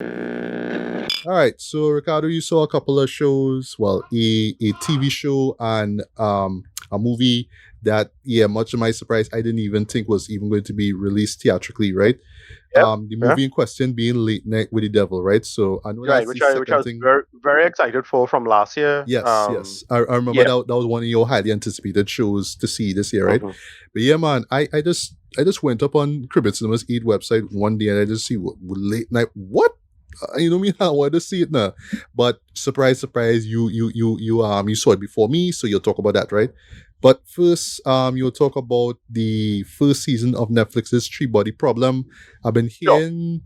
All right, so Ricardo, you saw a couple of shows, well, a TV show and a movie that, yeah, much of my surprise, I didn't even think was even going to be released theatrically, right? Yeah, The yeah, movie in question being Late Night with the Devil, right? So I know right. that's the Which I second was thing. very very excited for from last year. Yes, yes. I remember Yeah. that was one of your highly anticipated shows to see this year, right? hmm But yeah, man, I just went up on Cribbit Cinemas 8 website one day and I just see what Late Night what? You know me, I wanted to see it now. But surprise, surprise, you saw it before me, so you'll talk about that, right? But first, you'll talk about the first season of Netflix's Three Body Problem. I've been Sure. hearing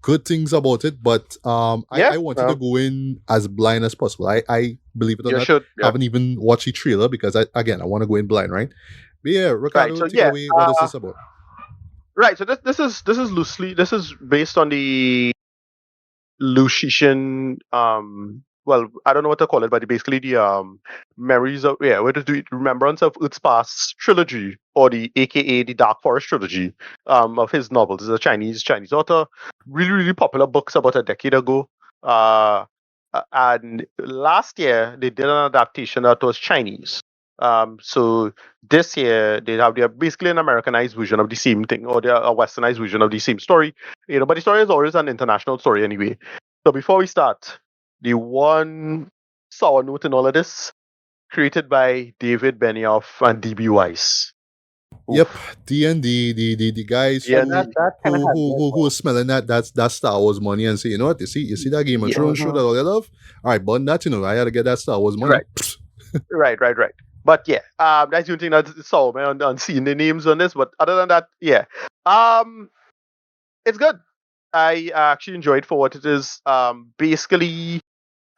good things about it, but Yeah. I wanted to go in as blind as possible. I believe it or You not, should. Yeah. haven't even watched the trailer because I want to go in blind, right? But yeah, Right. Ricardo, So take it yeah. away. What is this about? Right. So this is loosely this is based on the Lucian well, I don't know what to call it, but basically the memories of what is the remembrance of Earth's past trilogy, or the AKA the Dark Forest trilogy of his novels. It's a Chinese author, really really popular books about a decade ago. Uh and last year they did an adaptation that was Chinese. So this year they have their basically an Americanized version of the same thing, or their a westernized version of the same story. But the story is always an international story anyway. So before we start, the one sour note in all of this, created by David Benioff and DB Weiss. Yep, Oof. D and D, the guys Yeah, That kind of had me as who are well. smelling that Star Wars money and say, you know what, you see that Game of yeah, Thrones show that Mm-hmm. all you love? All right, but that, I had to get that Star Wars money. right, right. But yeah, that's the only thing that's sour man on seeing the names on this. But other than that, yeah, um, it's good. I actually enjoyed it for what it is. Basically,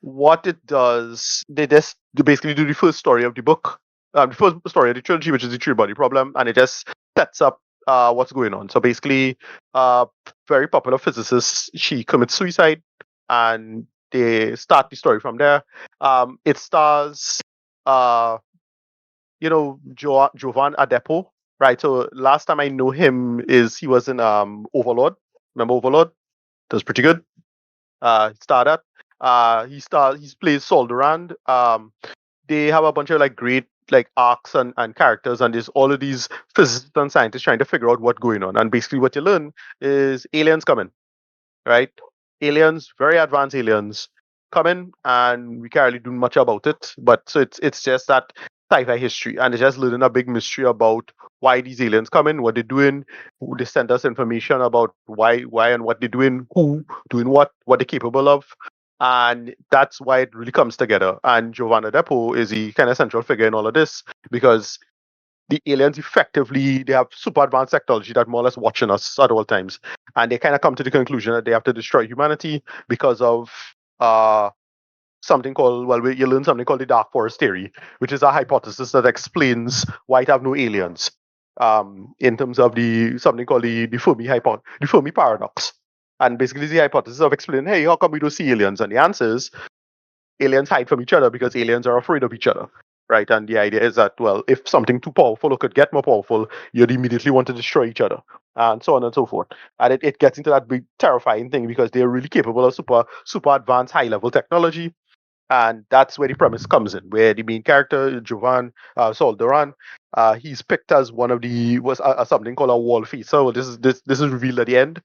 what it does, they basically do the first story of the book, the first story of the trilogy, which is the Tree Body Problem, and it just sets up what's going on. So basically, uh, very popular physicist, she commits suicide, and they start the story from there. It stars, uh, Jovan Adepo, right? So last time I know him is he was in Overlord. Remember Overlord? That was pretty good. He starred at. He plays Saul Durand. They have a bunch of like great like arcs and characters, and there's all of these physicists and scientists trying to figure out what's going on. And basically what you learn is aliens coming, right? Aliens, very advanced aliens coming, and we can't really do much about it. But so it's just that sci-fi history, and it's just learning a big mystery about why these aliens coming, what they're doing, who they send us information about why and what they're doing, who doing what they're capable of. And that's why it really comes together. And Giovanna Depo is the kind of central figure in all of this, because the aliens effectively they have super advanced technology that more or less watching us at all times, and they kind of come to the conclusion that they have to destroy humanity because of uh something called you learn something called the dark forest theory, which is a hypothesis that explains why it have no aliens. In terms of the something called the Fermi paradox, and basically the hypothesis of explaining, hey, how come we don't see aliens? And the answer is aliens hide from each other because aliens are afraid of each other, right? And the idea is that, well, if something too powerful or could get more powerful, you'd immediately want to destroy each other, and so on and so forth. And it gets into that big terrifying thing because they're really capable of super advanced high level technology. And that's where the premise comes in, where the main character, Jovan Saul Duran, he's picked as one of the was something called a wall face. So this is revealed at the end,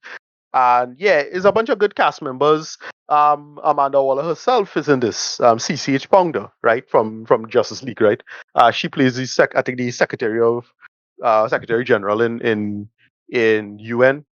and yeah, it's a bunch of good cast members. Amanda Waller herself is in this. CCH Pounder, right, from Justice League, right? She plays I think the Secretary General in UN,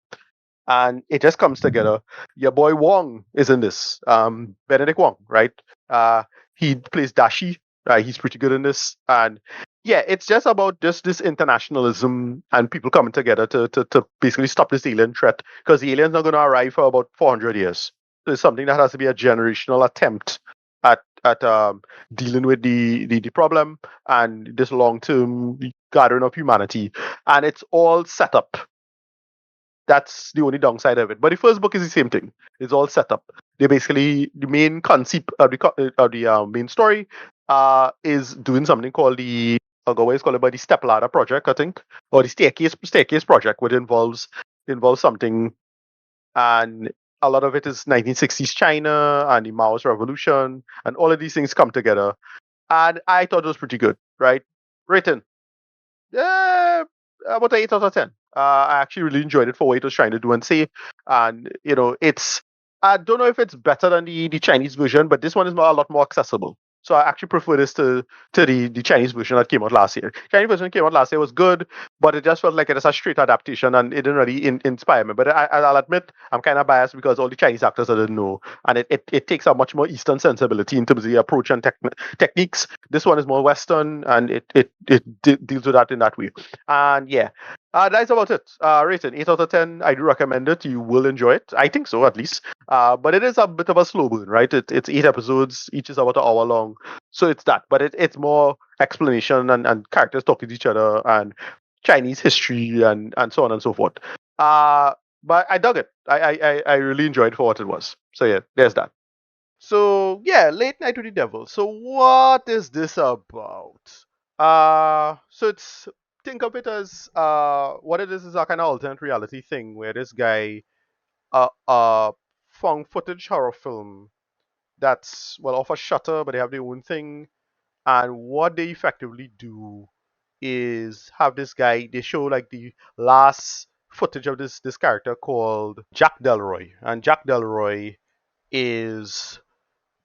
and it just comes together. Your boy Wong is in this. Benedict Wong, right? Uh, he plays Dashi. He's pretty good in this, and yeah, it's just about just this internationalism and people coming together to basically stop this alien threat, because the aliens are going to arrive for about 400 years. So it's something that has to be a generational attempt at dealing with the problem and this long term gathering of humanity, and it's all set up. That's the only downside of it. But the first book is the same thing. It's all set up. They basically the main concept of the main story is doing something called the otherwise called it by the step ladder project, I think, or the staircase project, which involves something, and a lot of it is 1960s China and the Maoist Revolution, and all of these things come together. And I thought it was pretty good, right? Written, yeah, about an 8 out of 10. I actually really enjoyed it for what it was trying to do and say. And, it's, I don't know if it's better than the Chinese version, but this one is a lot more accessible. So I actually prefer this to the Chinese version that came out last year. Chinese version came out last year was good, but it just felt like it is a straight adaptation and it didn't really inspire me. But I'll admit I'm kind of biased because all the Chinese actors I didn't know, and it takes a much more Eastern sensibility in terms of the approach and techniques. This one is more Western, and it deals with that in that way. And yeah, that's about it. Rating 8 out of 10. I do recommend it. You will enjoy it. I think so, at least. But it is a bit of a slow burn, right? It's 8 episodes, each is about an hour long. So it's that. But it's more explanation and characters talking to each other and Chinese history and so on and so forth. Uh, but I dug it. I really enjoyed it for what it was. So yeah, there's that. So yeah, Late Night with the Devil. So what is this about? So it's think of it as what it is a kind of alternate reality thing where this guy found footage horror film that's well off a shutter, but they have their own thing, and what they effectively do is have this guy. They show like the last footage of this character called Jack Delroy, and Jack Delroy is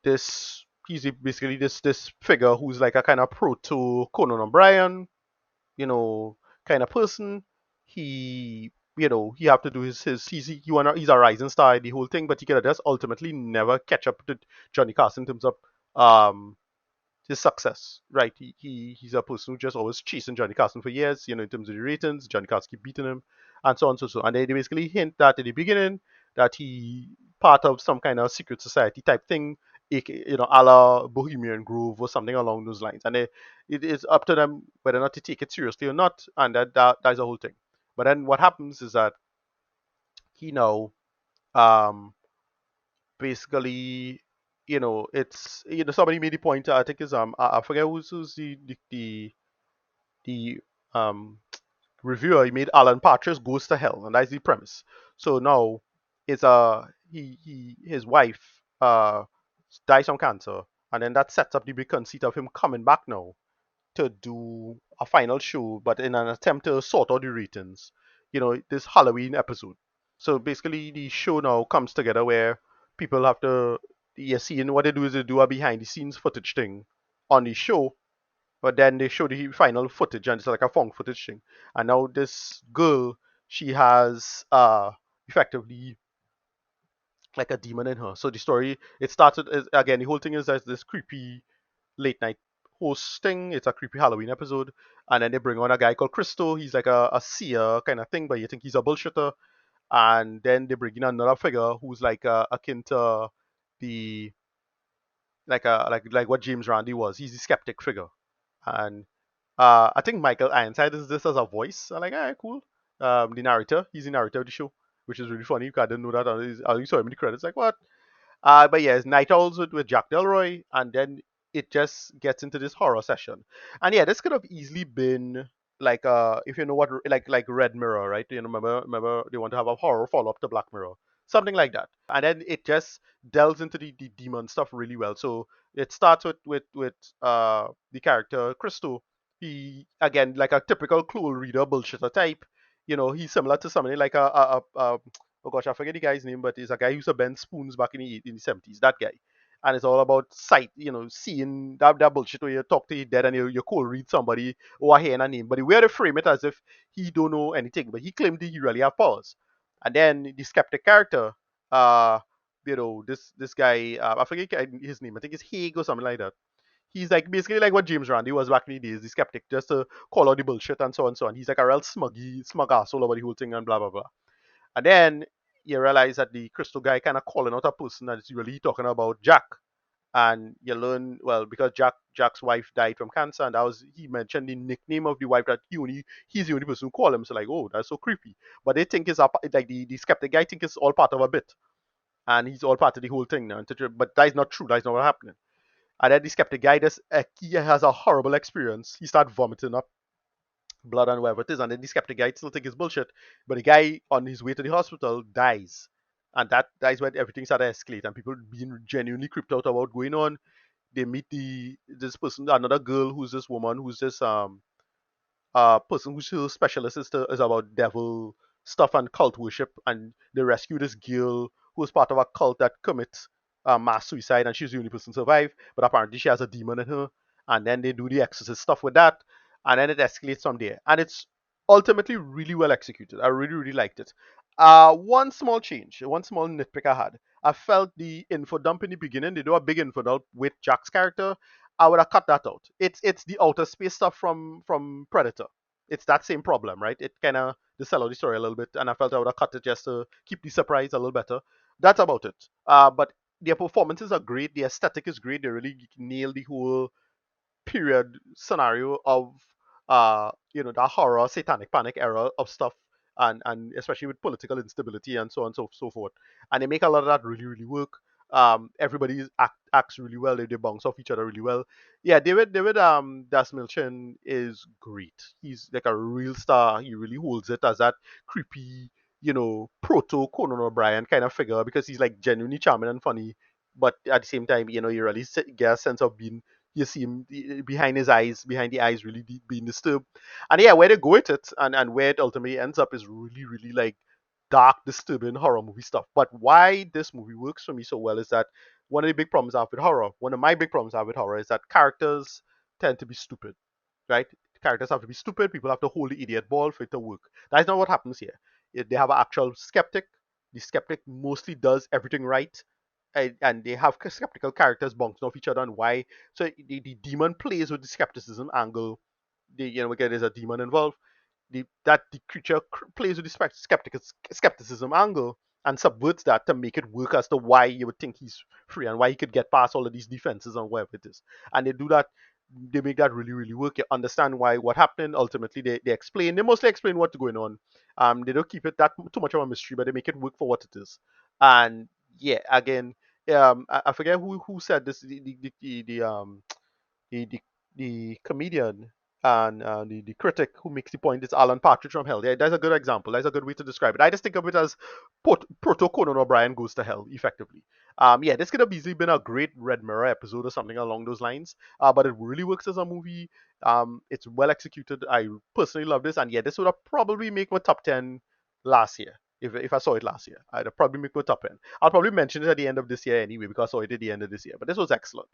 this he's basically this figure who's like a kind of proto Conan O'Brien, kind of person. He he have to do he's a rising star the whole thing, but he can just ultimately never catch up to Johnny Carson in terms of um his success, right? He's a person who just always chasing Johnny Carson for years, in terms of the ratings. Johnny Carson keep beating him, and so on, so so. And they basically hint that at the beginning that he part of some kind of secret society type thing, a la Bohemian Grove or something along those lines. And it is up to them whether or not to take it seriously or not, and that's the whole thing. But then what happens is that he now um basically it's somebody made the point. I think is I forget who's the um reviewer. He made Alan Partridge goes to hell, and that's the premise. So now it's his wife dies from cancer, and then that sets up the big conceit of him coming back now to do a final show, but in an attempt to sort out the ratings. This Halloween episode. So basically, the show now comes together where people have to, you're seeing what they do is they do a behind the scenes footage thing on the show, but then they show the final footage and it's like a found footage thing. And now this girl, she has effectively like a demon in her. So the story, it started again, the whole thing is there's this creepy late night hosting. It's a creepy Halloween episode, and then they bring on a guy called Christo. He's like a seer kind of thing, but you think he's a bullshitter. And then they bring in another figure who's like akin to the like what James Randi was. He's the skeptic figure, and I think Michael Ironside is this as a voice. I'm like, alright, cool. The narrator, he's the narrator of the show, which is really funny. I didn't know that. I only saw him in the credits. Like what? But yeah, it's Night Owls with Jack Delroy, and then it just gets into this horror session. And yeah, this could have easily been like if you know what like Red Mirror, right? Remember they want to have a horror follow up to Black Mirror, something like that. And then it just delves into the demon stuff really well. So it starts with the character Christo. He again like a typical clue reader bullshitter type. He's similar to somebody like a oh gosh, I forget the guy's name, but he's a guy who used to bend spoons back in the 70s. That guy. And it's all about sight, seeing that bullshit where you talk to your dead and you cold read somebody or hearing a name. But the way they frame it as if he don't know anything, but he claimed he really have powers. And then the skeptic character, uh, this guy, I forget his name. I think it's Haig or something like that. He's like basically like what James Randi was back in the days, the skeptic, just to call out the bullshit and so on and so on. He's like a real smug asshole about the whole thing and blah blah blah. And then you realize that the crystal guy kind of calling out a person that is really talking about Jack. And you learn well because Jack's wife died from cancer, and that was he mentioned the nickname of the wife that he's the only person who called him. So like, oh, that's so creepy. But they think it's like the skeptic guy think it's all part of a bit, and he's all part of the whole thing now. But that is not true. That is not what happening. And then the skeptic guy, he has a horrible experience. He starts vomiting up blood and whatever it is, and then the skeptic guy still think it's bullshit. But the guy on his way to the hospital dies, and that is when everything started to escalate and people being genuinely creeped out about going on. They meet this person, another girl who's this woman who's this person who's her specialist is about devil stuff and cult worship, and they rescue this girl who is part of a cult that commits mass suicide, and she's the only person to survive. But apparently, she has a demon in her, and then they do the exorcist stuff with that, and then it escalates from there. And it's ultimately really well executed. I really, really liked it. One small change, one small nitpick I had. I felt the info dump in the beginning. They do a big info dump with Jack's character. I would have cut that out. It's the outer space stuff from Predator. It's that same problem, right? It kind of they sell out the story a little bit, and I felt I would have cut it just to keep the surprise a little better. That's about it. But their performances are great. The aesthetic is great. They really nail the whole period scenario of that horror satanic panic era of stuff, and especially with political instability and so on so forth, and they make a lot of that really really work. Everybody acts really well. They bounce off each other really well. Yeah, David Dasmilchin is great. He's like a real star. He really holds it as that creepy, proto Conan O'Brien kind of figure, because he's like genuinely charming and funny, but at the same time, you really get a sense of being, you see him behind his eyes, behind the eyes, really being disturbed. And yeah, where they go with it, and where it ultimately ends up is really, really like dark, disturbing horror movie stuff. But why this movie works for me so well is that one of the big problems I have with horror, one of my big problems I have with horror is that characters tend to be stupid, right? Characters have to be stupid. People have to hold the idiot ball for it to work. That's not what happens here. They have an actual skeptic. The skeptic mostly does everything right, and they have skeptical characters bouncing off each other, and why. So the demon plays with the skepticism angle. Again, there's a demon involved. The creature plays with the skepticism angle and subverts that to make it work as to why you would think he's free and why he could get past all of these defenses and whatever it is. And they do that. They make that really, really work. You understand why what happened. Ultimately, they explain. They mostly explain what's going on. They don't keep it that too much of a mystery, but they make it work for what it is. And yeah, again, I forget who said this. The the comedian and the critic who makes the point is Alan Partridge from Hell. Yeah, that's a good example. That's a good way to describe it. I just think of it as Proto Conan O'Brien goes to hell, effectively. Yeah, this could have easily been a great Red Mirror episode or something along those lines. But it really works as a movie. It's well executed. I personally love this, and yeah, this would have probably made my top 10 last year. If I saw it last year, I'd probably make my top 10. I'll probably mention it at the end of this year anyway, because I saw it at the end of this year. But this was excellent.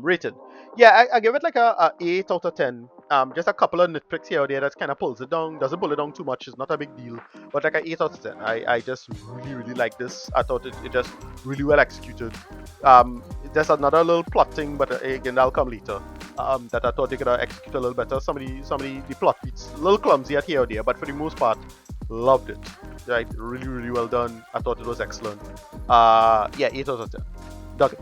Rated. Yeah, I give it like a 8 out of 10. Just a couple of nitpicks here or there that kind of pulls it down. Doesn't pull it down too much. It's not a big deal. But like a 8 out of 10. I just really, really like this. I thought it just really well executed. There's another little plot thing, but again, that'll come later. That I thought they could have executed a little better. Some of the plot beats, a little clumsy at here or there, but for the most part, loved it. Right, really, really well done. I thought it was excellent. Yeah, 8 out of 10. Dug it.